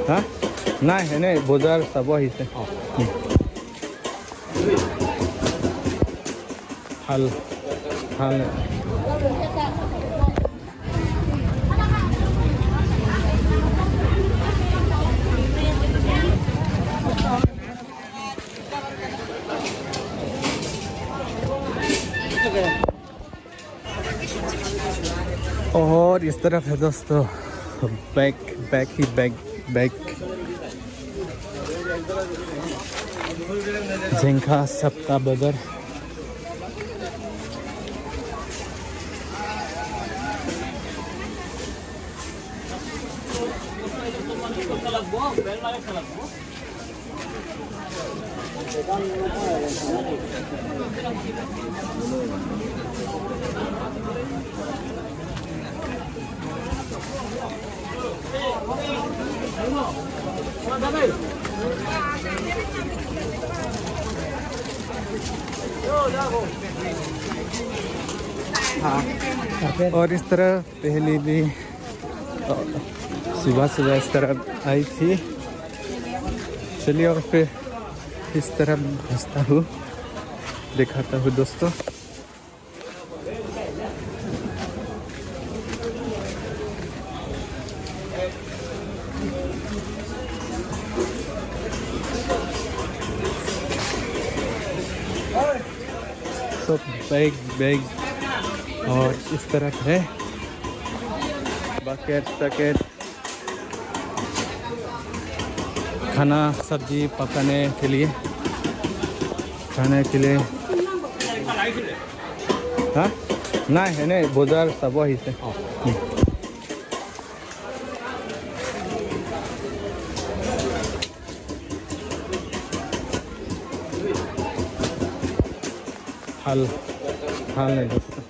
হা নাই এনেই বজাৰ চাব আহিছে ভাল ভাল और इस तरफ है दोस्तों बैग बैग ही बैग बैग झिंका सप्ता बगर और इस तरह पहले भी सुबह सुबह इस तरह आई थी। चलिए और फिर इस तरह घुसता हूँ दिखाता हूँ दोस्तों। तो बैग बैग और इस तरफ है बकेट पैकेट खाना सब्जी पकाने के लिए खाने के लिए हाँ ना है नहीं बाजार सब ही से हाल हाल नहीं दोस्तों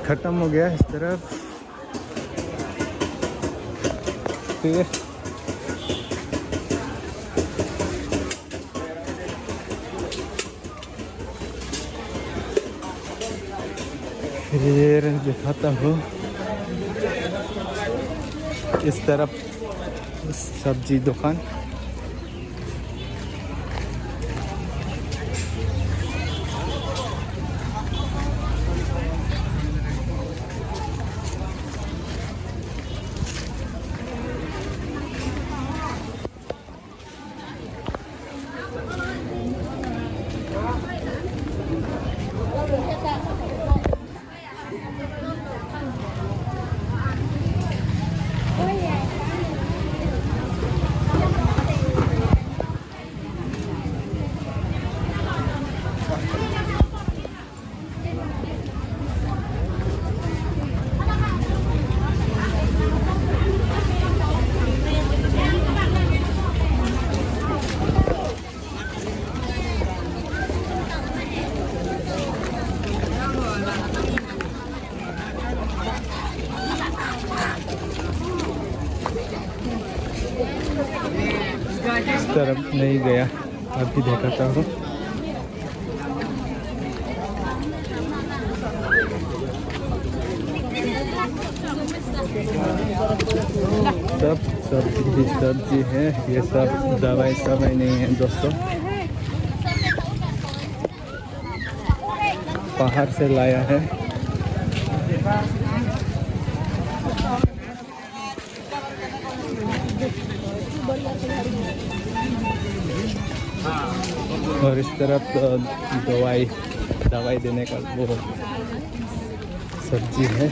खत्म हो गया इस तरफ। फिर दिखाता हूँ इस तरफ सब्जी दुकान इस तरफ नहीं गया अभी दिखाता हूँ। सब सब्जी है ये सब दवाई नहीं है दोस्तों बाहर से लाया है। और इस तरफ दवाई देने का वो सब्जी है।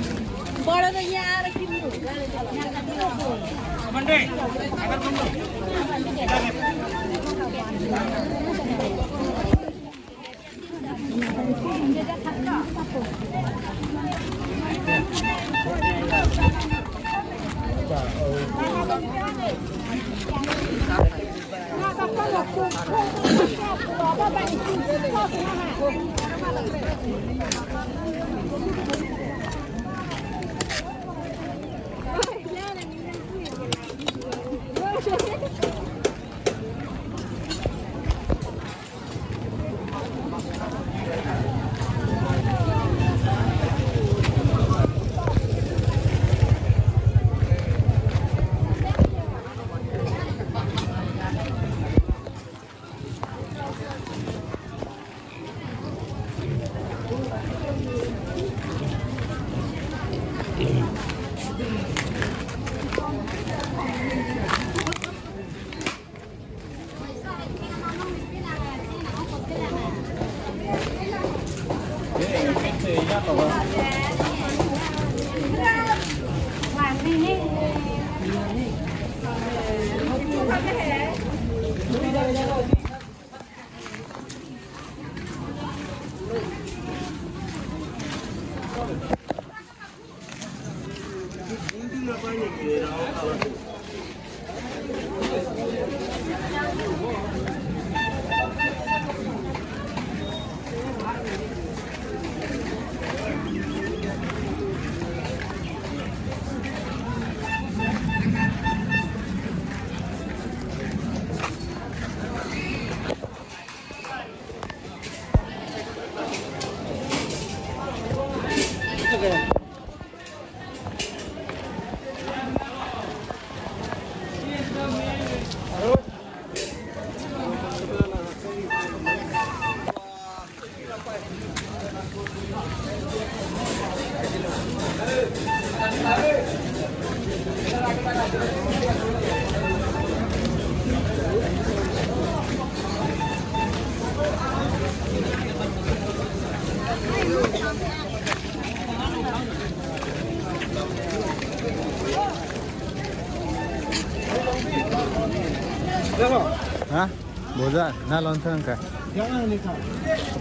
Hah? Boza, na lontong ka. Jangan ni kau.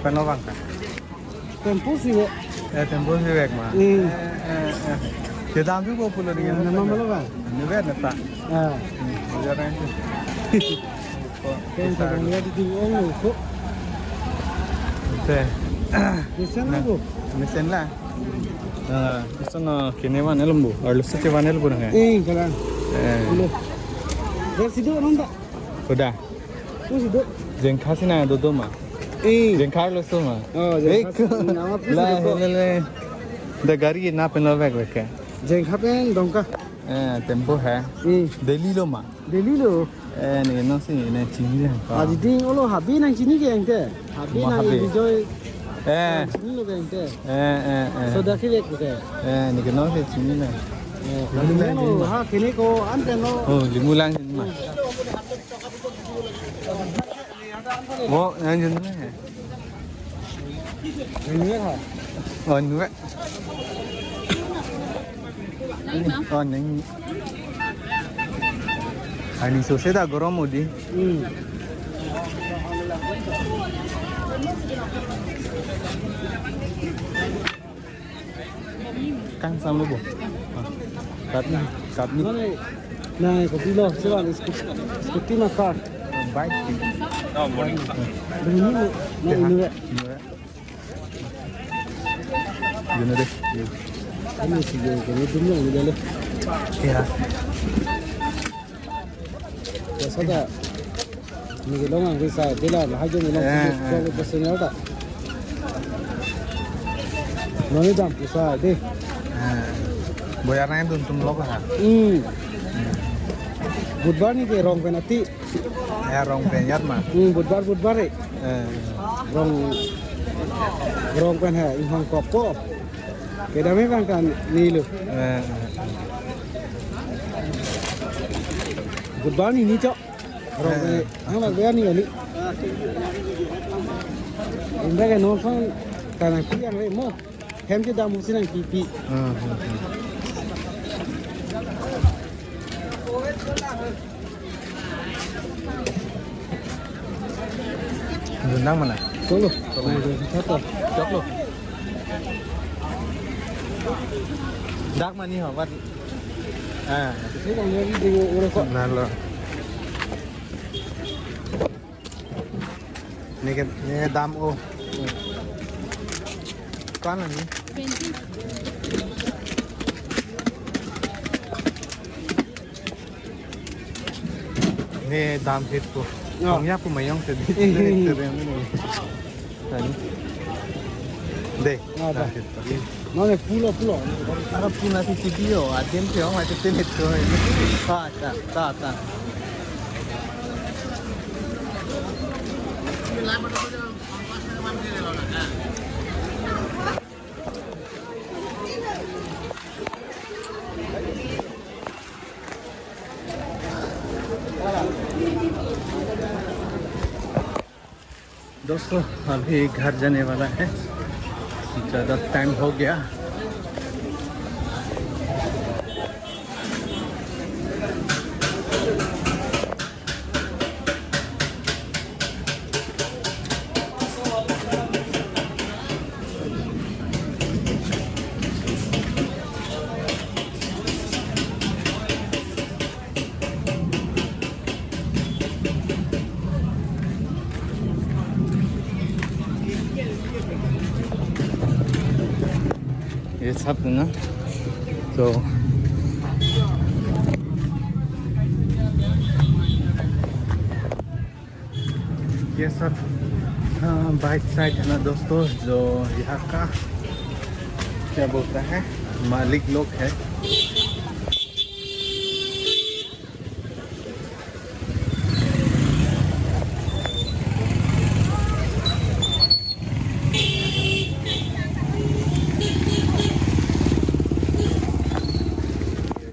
Penolak ka. Tempo sih bu. Tempo sih wek mah. Kita ambil kau pulau dengan Nama malu kan? Nuga neta. Ah. Jangan itu. Kan kalau lihat di orang itu. Betul. Di sana bu. Mesin lah. Itu no kini mana lembu, harus sih mana lembu nggak? Kalau. Dari situ orang tak. Udah. Tu situ. Jengkar sih na dodo mah. Jengkar lu semua. Oh, jengkar. Nama tu situ. Lah, dah gari na penol wek wek. Jengkar pen dongka. Tempo है. Delhi lo mah. Delhi lo. Ni no sih ni cini lah. Adi ding olo habi nang cini ke yang te. Habi nang enjoy. Cini lo ke yang te. So dah kira ke. Ni kenal sih cini lah. Limu ha kini ko ante no. Oh, limu lang cini mah. Oh, yang cini lah. Ini ha. Oh, ni wek. Oh, ni. Ani sose dah garam mudi. Kang sama bu. Kat ni. Nah, kopi lo, siapa skuti makan. Baik. Oh, morning. Ini lo, nah ini lo. Gimana deh? Ini sih yang ini dulu ni dah le. Ya. Ya sudah. Ni kalau orang bisa, dia lah haji ni lah. Kalau pasal ada. Mana jam bisa deh. Boyarnya tuh loh kan? Budbar ni ke rong penati. Ya rong penyat mah. Budbar eh. Rong pen hai, inhong kopo. Keda memang kan ni lo. Budbar ni cok. Rong pen, angkat dia ni ni. Indah kan nonton karena kian le mo. Hem je dah musim yang pipi. Rendang mana? Tolo. Satu. Cok lo. Dak mana hả? Wat. Ini kan lagi di orang kok. Nah lo. Ni dam o. Kan ni. Ni dam hit tu. Yang aku mayang tadi. Tadi. Deh. Ada. Mana pulau. Ada puna si video. Adim tu orang macam tenet tu. Tak. दोस्तों अभी घर जाने वाला है, ज़्यादा time हो गया। ये सब ना तो ये सब बाइक साइड है ना दोस्तों, जो यहाँ का क्या बोलता है मालिक लोग है।